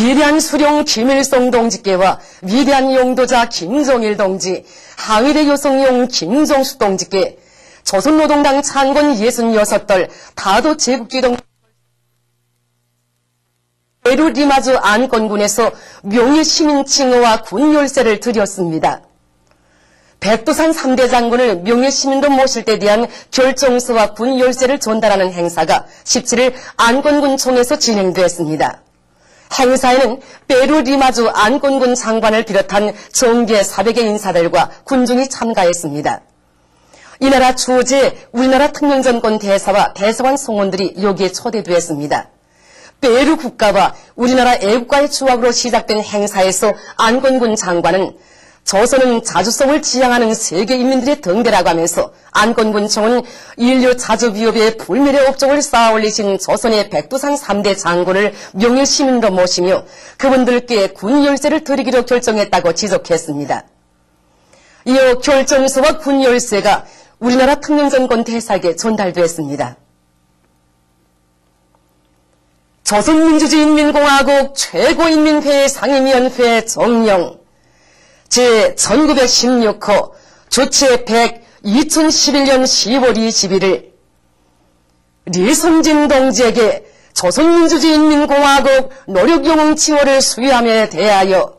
위대한 수령 김일성 동지께와 위대한 용도자 김정일 동지, 항일의 요성용 김종숙 동지께 조선노동당 창건 66돌 다도 제국주의동 페루 리마주 안건군에서 명예시민 칭호와 군열쇠를 드렸습니다. 백두산 3대 장군을 명예시민도 모실 때 대한 결정서와 군열쇠를 전달하는 행사가 17일 안건군청에서 진행됐습니다. 행사에는 페루 리마주 안건군 장관을 비롯한 정계 400의 인사들과 군중이 참가했습니다. 이 나라 주재 우리나라 특명전권 대사와 대사관 성원들이 여기에 초대되었습니다. 페루 국가와 우리나라 애국가의 추억으로 시작된 행사에서 안건군 장관은 조선은 자주성을 지향하는 세계 인민들의 등대라고 하면서 안건군청은 인류 자주비업의 불멸의 업적을 쌓아올리신 조선의 백두산 3대 장군을 명예시민으로 모시며 그분들께 군열쇠를 드리기로 결정했다고 지적했습니다. 이어 결정서와 군열쇠가 우리나라 특명전권 대사에게 전달됐습니다. 조선민주주의인민공화국 최고인민회의 상임위원회 정령 제1916호 주체 100 2011년 10월 21일 리성진 동지에게 조선민주주의인민공화국 노력영웅 칭호를 수여함에 대하여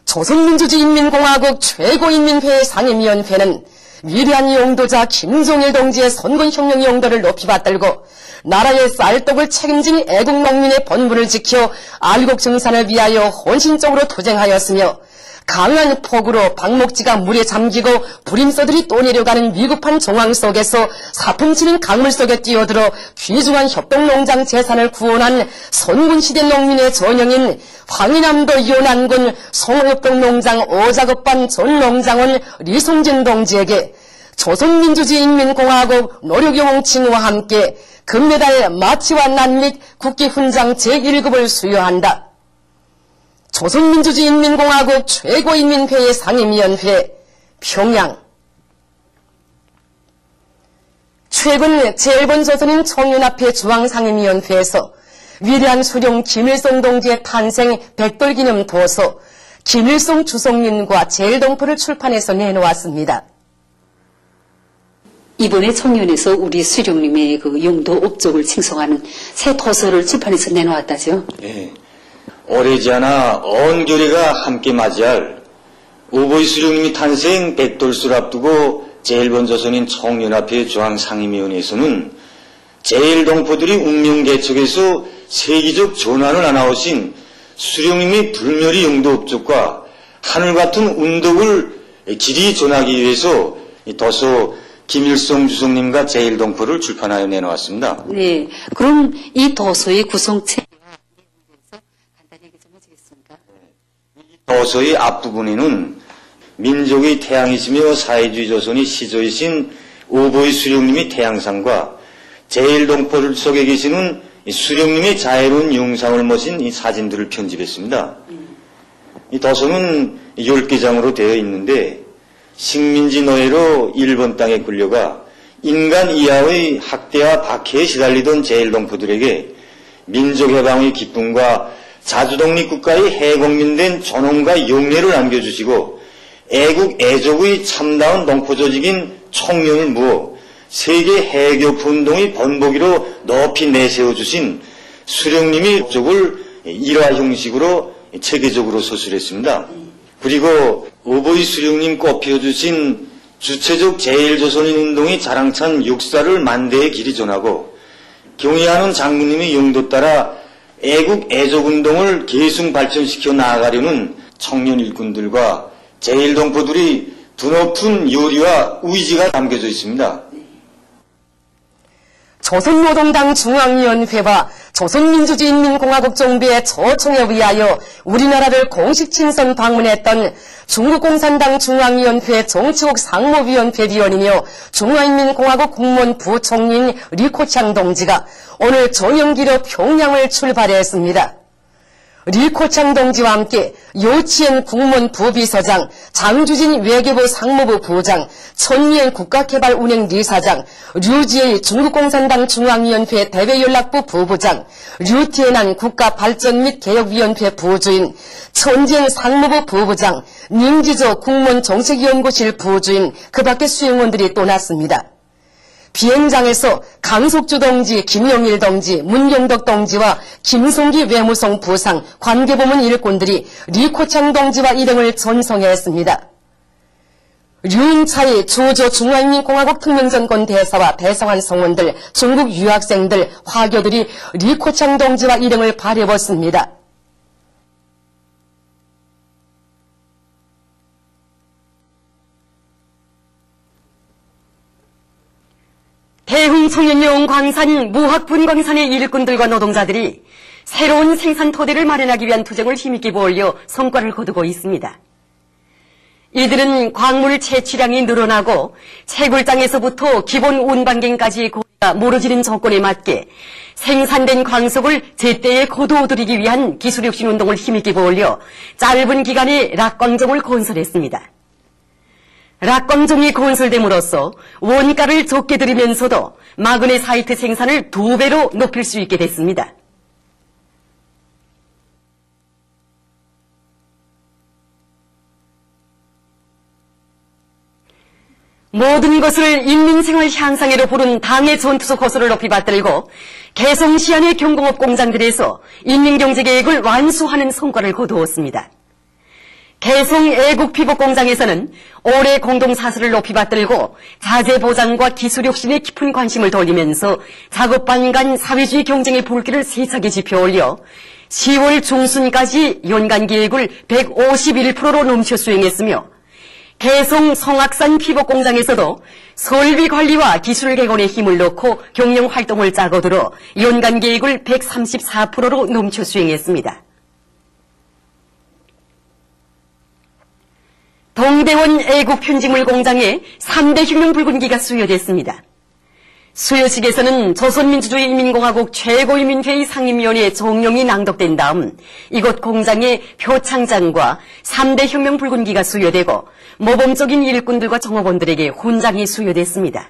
조선민주주의인민공화국 최고인민회의 상임위원회는 위대한 용도자 김종일 동지의 선군혁명 용도를 높이 받들고 나라의 쌀떡을 책임진 애국농민의 본분을 지켜 알곡 증산을 위하여 헌신적으로 투쟁하였으며 강한 폭우로 방목지가 물에 잠기고 부림서들이 떠내려가는 위급한 정황 속에서 사풍치는 강물 속에 뛰어들어 귀중한 협동농장 재산을 구원한 선군시대 농민의 전형인 황희남도 연안군 송협동농장 오작업반 전 농장원 리성진 동지에게 조선민주주의인민공화국 노력영웅 칭호와 함께 금메달 마치와 난 및 국기훈장 제1급을 수여한다. 조선민주주의인민공화국 최고인민회의 상임위원회 평양. 최근 제1번 청년합회 중앙상임위원회에서 위대한 수령 김일성 동지의 탄생 100돌 기념 도서 김일성 주석린과 제일동포를 출판해서 내놓았습니다. 이번에 청년에서 우리 수령님의 그 용도 업적을 칭송하는 새 도서를 출판해서 내놓았다죠. 예. 오래지 않아 언교리가 함께 맞이할 오보이 수령님이 탄생 100돌수를 앞두고 제1번 청년합회 중앙상임위원회에서는 제일동포들이 운명개척에서 세계적 전환을 안아오신 수령님의 불멸의 용도 업적과 하늘같은 운덕을 길이 전하기 위해서 도서 김일성 주석님과 제일동포를 출판하여 내놓았습니다. 네, 그럼 이 도서의 구성체와 내용에 대해서 간단히 얘기 좀 해주겠습니까? 이 도서의 앞부분에는 민족의 태양이시며 사회주의 조선의 시조이신 오보이 수령님의 태양상과 제일동포를 속에 계시는 수령님의 자애로운 영상을 모신 이 사진들을 편집했습니다. 이 도서는 10개장으로 되어 있는데 식민지 노예로 일본 땅에 끌려가 인간 이하의 학대와 박해에 시달리던 제일동포들에게 민족해방의 기쁨과 자주독립국가의 해공민된 존엄과 영예를 안겨주시고 애국 애족의 참다운 동포조직인 청년을 모아 세계 해교운동의 번복이로 높이 내세워주신 수령님의 업적을 일화 형식으로 체계적으로 서술했습니다. 그리고 오보이 수령님 꽃피워주신 주체적 제일조선인운동의 자랑찬 역사를 만대에 길이 전하고 경의하는 장군님의 용도 따라 애국 애족운동을 계승 발전시켜 나아가려는 청년 일꾼들과 제일동포들이 드높은 요리와 의지가 담겨져 있습니다. 조선노동당 중앙위원회와 조선민주주의인민공화국 정부의 초청에 의하여 우리나라를 공식 친선 방문했던 중국공산당 중앙위원회 정치국 상무위원회 위원이며 중화인민공화국 국무원 부총리인 리코창 동지가 오늘 전용기로 평양을 출발했습니다. 리코창 동지와 함께 요치엔 국무원 부비서장, 장주진 외교부 상무부 부장, 천미엔 국가개발운행 리사장, 류지엘 중국공산당 중앙위원회 대외연락부 부부장, 류티에난 국가발전 및 개혁위원회 부주인, 천지엔 상무부 부부장, 닝지조 국무원 정책연구실 부주인, 그 밖의 수행원들이 또 났습니다. 비행장에서 강석주 동지, 김용일 동지, 문경덕 동지와 김송기 외무성 부상, 관계부문 일꾼들이 리코창 동지와 일행을 전송했습니다. 류인차이 주조 중화인민공화국 특명전권 대사와 대사관 성원들, 중국 유학생들, 화교들이 리코창 동지와 일행을 바래봤습니다. 대흥 청년용 광산 무학분광산의 일꾼들과 노동자들이 새로운 생산 토대를 마련하기 위한 투쟁을 힘있게 벌여 성과를 거두고 있습니다. 이들은 광물 채취량이 늘어나고 채굴장에서부터 기본 운반갱까지 고리가 멀어지는 조건에 맞게 생산된 광석을 제때에 거두어들이기 위한 기술혁신 운동을 힘있게 벌여 짧은 기간에 락광정을 건설했습니다. 락광정이 건설됨으로써 원가를 적게 들이면서도 마그네사이트 생산을 2배로 높일 수 있게 됐습니다. 모든 것을 인민생활 향상에로 부른 당의 전투적 호소를 높이 받들고 개성시안의 경공업 공장들에서 인민경제계획을 완수하는 성과를 거두었습니다. 개성 애국피복공장에서는 올해 공동사수를 높이 받들고 자재보장과 기술혁신에 깊은 관심을 돌리면서 작업반 간 사회주의 경쟁의 불길을 세차게 지펴올려 10월 중순까지 연간계획을 151%로 넘쳐 수행했으며 개성 성악산 피복공장에서도 설비관리와 기술개선에 힘을 넣고 경영활동을 짜고 들어 연간계획을 134%로 넘쳐 수행했습니다. 동대원 애국편집물 공장에 3대 혁명 붉은기가 수여됐습니다. 수여식에서는 조선민주주의인민공화국 최고인민회의 상임위원회 종용이 낭독된 다음 이곳 공장에 표창장과 3대 혁명 붉은기가 수여되고 모범적인 일꾼들과 정업원들에게 훈장이 수여됐습니다.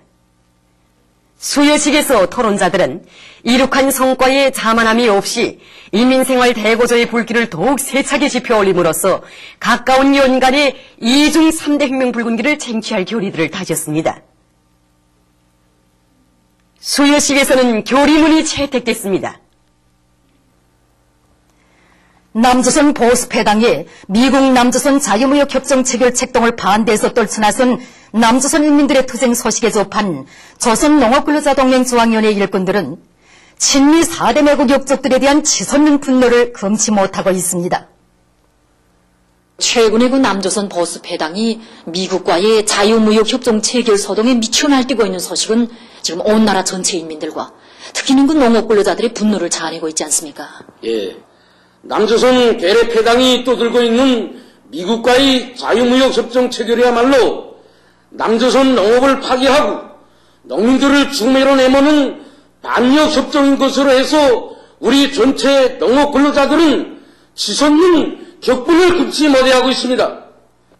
수여식에서 토론자들은 이룩한 성과에 자만함이 없이 인민생활 대고조의 불길을 더욱 세차게 지펴올림으로써 가까운 연간에 2중 3대 혁명 붉은기를 쟁취할 결의들을 다졌습니다. 수여식에서는 결의문이 채택됐습니다. 남조선 보수패당이 미국 남조선 자유무역협정 체결 책동을 반대해서 떨쳐나선 남조선 인민들의 투쟁 소식에 접한 조선농업근로자동맹 중앙위원회 일꾼들은 친미 4대 매국 역적들에 대한 치솟는 분노를 금치 못하고 있습니다. 최근에 그 남조선 보수패당이 미국과의 자유무역협정 체결 소동에 미쳐 날뛰고 있는 소식은 지금 온 나라 전체 인민들과 특히는 그 농업근로자들의 분노를 자아내고 있지 않습니까? 예. 남조선 괴뢰패당이 떠들고 있는 미국과의 자유무역협정 체결이야말로 남조선 농업을 파괴하고 농민들을 죽음으로 내모는 반역협정인 것으로 해서 우리 전체 농업근로자들은 치솟는 격분을 금치 못하고 있습니다.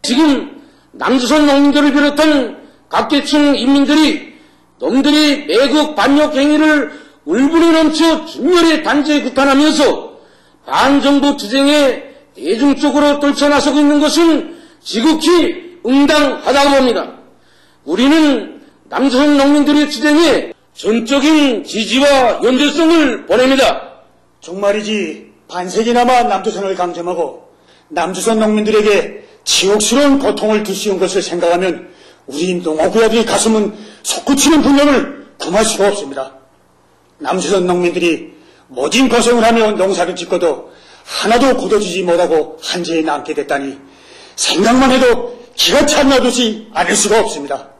지금 남조선 농민들을 비롯한 각계층 인민들이 놈들이 매국 반역 행위를 울분이 넘쳐 준열의 단죄에 구탄하면서 반정부 투쟁에 대중적으로 떨쳐나서고 있는 것은 지극히 응당하다고 봅니다. 우리는 남조선 농민들의 투쟁에 전적인 지지와 연대성을 보냅니다. 정말이지 반세기나마 남조선을 강점하고 남조선 농민들에게 치욕스러운 고통을 드시운 것을 생각하면 우리 농업부야들의 가슴은 솟구치는 분노를 금할 수가 없습니다. 남조선 농민들이 모진 고생을 하며 농사를 짓고도 하나도 거둬주지 못하고 한재에 남게 됐다니 생각만 해도 기가 찬나듯이 않을 수가 없습니다.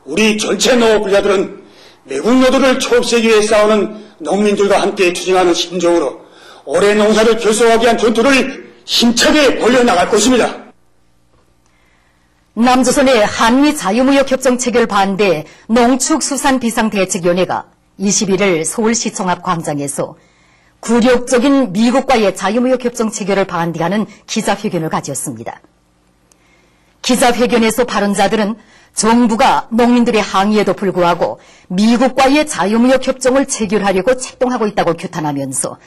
우리 전체 농업부야들은 매국 노도를 초업세기 위해 싸우는 농민들과 함께 투쟁하는 심정으로 올해 농사를 결소하기 위한 전투를 힘차게 벌려나갈 것입니다. 남조선의 한미 자유무역협정 체결 반대 농축수산비상대책위원회가 21일 서울시청 앞 광장에서 굴욕적인 미국과의 자유무역협정 체결을 반대하는 기자회견을 가졌습니다. 기자회견에서 발언자들은 정부가 농민들의 항의에도 불구하고 미국과의 자유무역협정을 체결하려고 책동하고 있다고 규탄하면서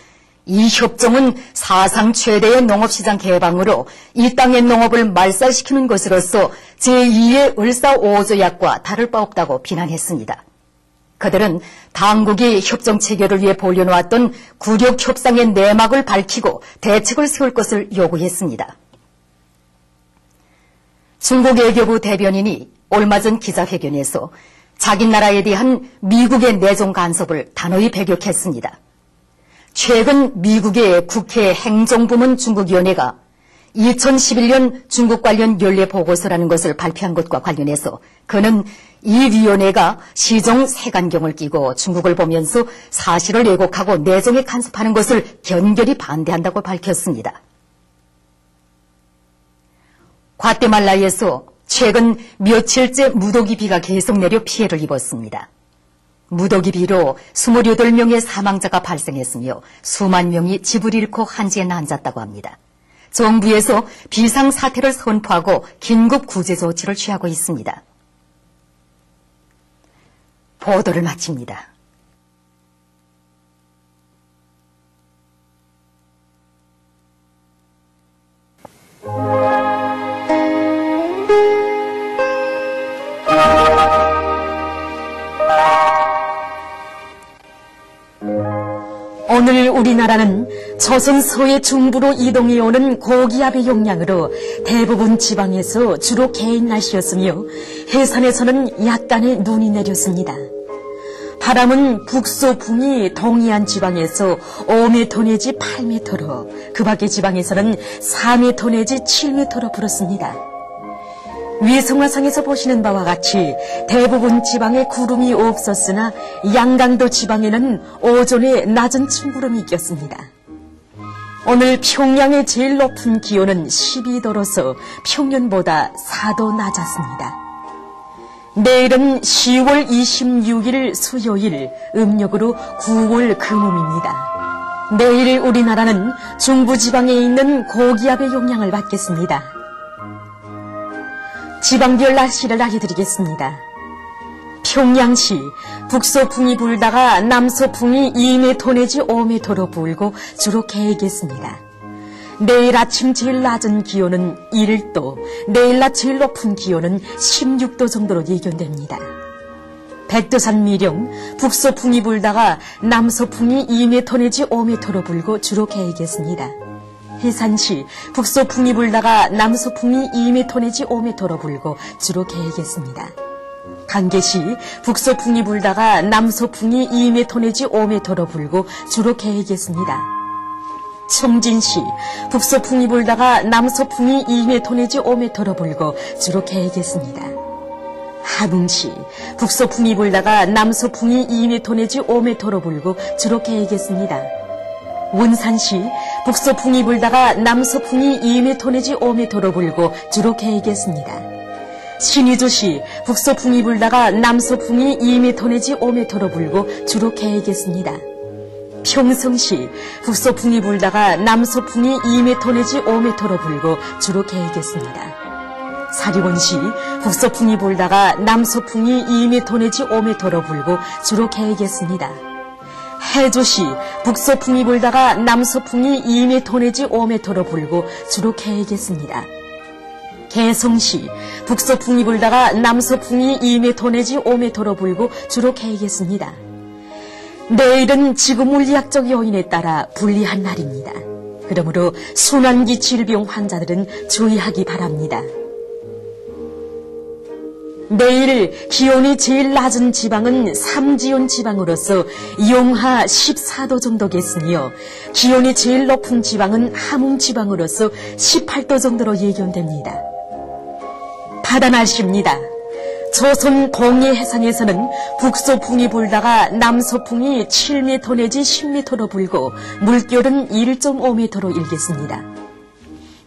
이 협정은 사상 최대의 농업시장 개방으로 이 땅의 농업을 말살시키는 것으로서 제2의 을사 5조약과 다를 바 없다고 비난했습니다. 그들은 당국이 협정 체결을 위해 벌여놓았던 굴욕 협상의 내막을 밝히고 대책을 세울 것을 요구했습니다. 중국 외교부 대변인이 얼마 전 기자회견에서 자기 나라에 대한 미국의 내정 간섭을 단호히 배격했습니다. 최근 미국의 국회 행정부문 중국위원회가 2011년 중국 관련 연례 보고서라는 것을 발표한 것과 관련해서 그는 이 위원회가 시종 색안경을 끼고 중국을 보면서 사실을 왜곡하고 내정에 간섭하는 것을 견결히 반대한다고 밝혔습니다. 과테말라에서 최근 며칠째 무더기 비가 계속 내려 피해를 입었습니다. 무더기 비로 28명의 사망자가 발생했으며 수만 명이 집을 잃고 한지에 앉았다고 합니다. 정부에서 비상사태를 선포하고 긴급 구제 조치를 취하고 있습니다. 보도를 마칩니다. 오늘 우리나라는 조선 서해 중부로 이동해오는 고기압의 영향으로 대부분 지방에서 주로 개인 날씨였으며 해산에서는 약간의 눈이 내렸습니다. 바람은 북소풍이 동해안 지방에서 5m 내지 8m로 그 밖의 지방에서는 4m 내지 7m로 불었습니다. 위성화상에서 보시는 바와 같이 대부분 지방에 구름이 없었으나 양강도 지방에는 오전에 낮은 침구름이 꼈습니다. 오늘 평양의 제일 높은 기온은 12도로서 평년보다 4도 낮았습니다. 내일은 10월 26일 수요일, 음력으로 9월 금음입니다. 내일 우리나라는 중부지방에 있는 고기압의 영향을 받겠습니다. 지방별 날씨를 알려드리겠습니다. 평양시 북서풍이 불다가 남서풍이 2m 내지 5m로 불고 주로 개겠습니다. 내일 아침 제일 낮은 기온은 1도, 내일 낮 제일 높은 기온은 16도 정도로 예견됩니다. 백두산 미령 북서풍이 불다가 남서풍이 2m 내지 5m로 불고 주로 개겠습니다. 해산시 북서풍이 불다가 남서풍이 2m 내지 5m로 불고 주로 개겠습니다. 강계시 북서풍이 불다가 남서풍이 2m 내지 5m로 불고 주로 개겠습니다. 청진시 북서풍이 불다가 남서풍이 2m 내지 5m로 불고 주로 개겠습니다. 하붕시 북서풍이 불다가 남서풍이 2m 내지 5m로 불고 주로 개겠습니다. 원산시 북서풍이 불다가 남서풍이 2m 내지 5m로 불고 주로 개겠습니다. 신의주시 북서풍이 불다가 남서풍이 2m 내지 5m로 불고 주로 개겠습니다. 평성시 북서풍이 불다가 남서풍이 2m 내지 5m로 불고 주로 개겠습니다. 사리원시 북서풍이 불다가 남서풍이 2m 내지 5m로 불고 주로 개겠습니다. 해조시 북서풍이 불다가 남서풍이 2m 내지 5m로 불고 주로 개겠습니다. 개성시 북서풍이 불다가 남서풍이 2m 내지 5m로 불고 주로 개겠습니다. 내일은 지구물리학적 요인에 따라 불리한 날입니다. 그러므로 순환기 질병 환자들은 주의하기 바랍니다. 내일 기온이 제일 낮은 지방은 삼지연 지방으로서 영하 14도 정도겠으며 기온이 제일 높은 지방은 함흥 지방으로서 18도 정도로 예견됩니다. 바다 날씨입니다. 조선 동해 해상에서는 북서풍이 불다가 남서풍이 7m 내지 10m로 불고 물결은 1.5m로 일겠습니다.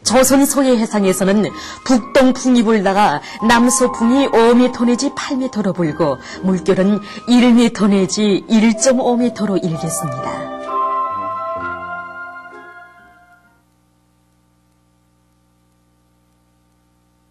조선 서해 해상에서는 북동풍이 불다가 남서풍이 5m 내지 8m로 불고 물결은 1m 내지 1.5m로 일겠습니다.